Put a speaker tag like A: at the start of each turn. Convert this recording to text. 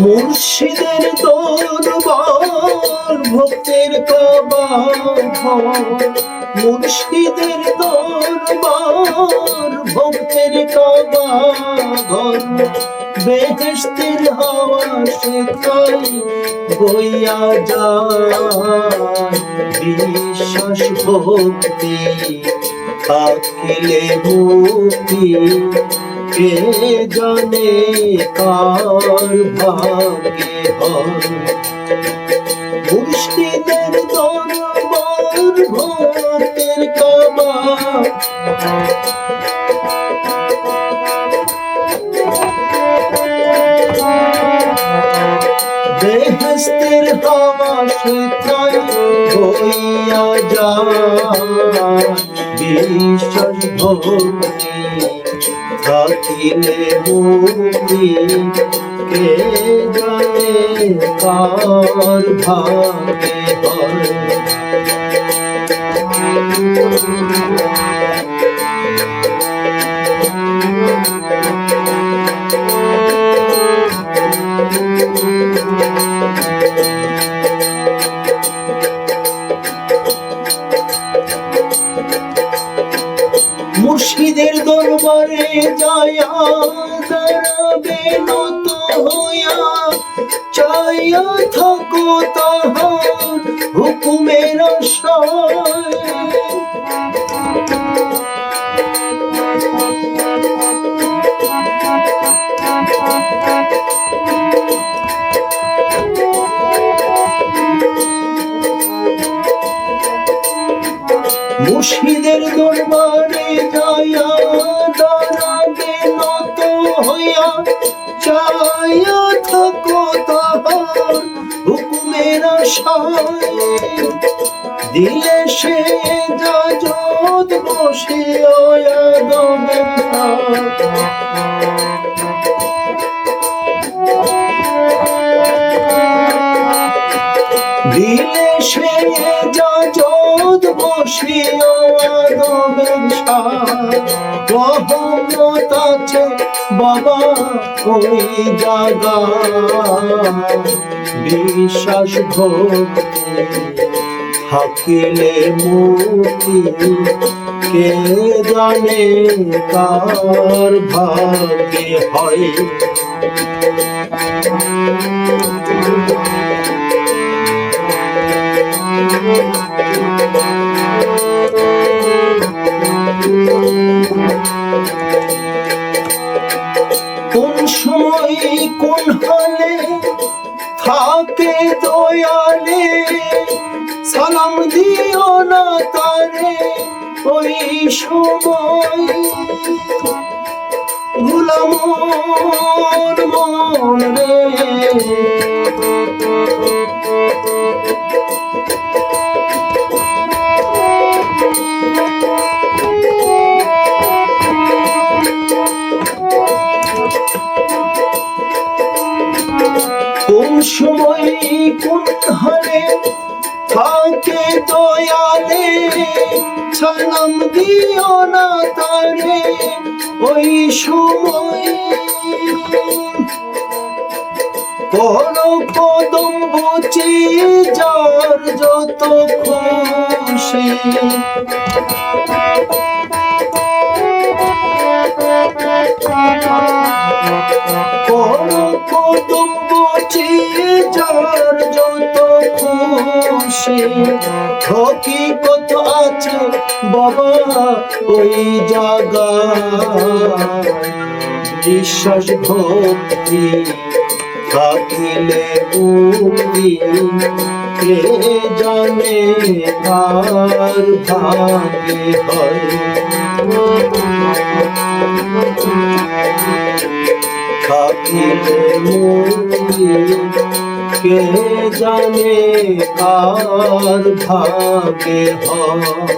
A: মুর্শিদের দরবার ভক্তের কাবা ঘর, মুর্শিদের দরবার ভক্তের কাবা ঘর, বেহেশতের হাওয়া সেখাই বইয়া যায়। বিশ্বাস ভক্তি থাকিলে মুক্তি, কে জানে কার ভাগ্যে হয়। মুর্শিদের দরবার ভক্তের কাবা, বেহেশতের হাওয়া সেখাই বইয়া যায়। বিশ্বাস ভক্তি থাকিলে মুক্তি, কে জানে কার ভাগ্যে হয়। মুর্শিদের দরবারে যায়া দাঁড়াবে নত হইয়া, চাইয়া থাকো তাহার হুকুমের আশায়। মুর্শিদের দরবারে যায়া দাঁড়াবে নত হইয়া, চাইয়া থাকো তাহার হুকুমের আশায়। দিলে সে জাজত বসে আদমে দিলে সে জাজত বসে রহমত আছে বাবা ওই জায়গা। বিশ্বাস ভক্তি থাকিলে মুক্তি, কে জানে কার ভাগ্যে হয়। কোন সময় কোন হালে থাকে দয়ালে, সালাম দিও না তারে ওই সময়। ভুলাম মন রে কোন সময় কোন হালে থাকে দয়ালে, সালাম দিও না তারে ওই সময়। করো কদম বুচি যার যত খুশি, করো কদম বুচি যার যত খুশি। হকিকত আছে বাবা ওই জায়গা। বিশ্বাস ভক্তি থাকিলে মুক্তি, কে জানে কার ভাগ্যে হয়। থাকিলে মুক্তি, কে জানে কার ভাগ্যে হয়।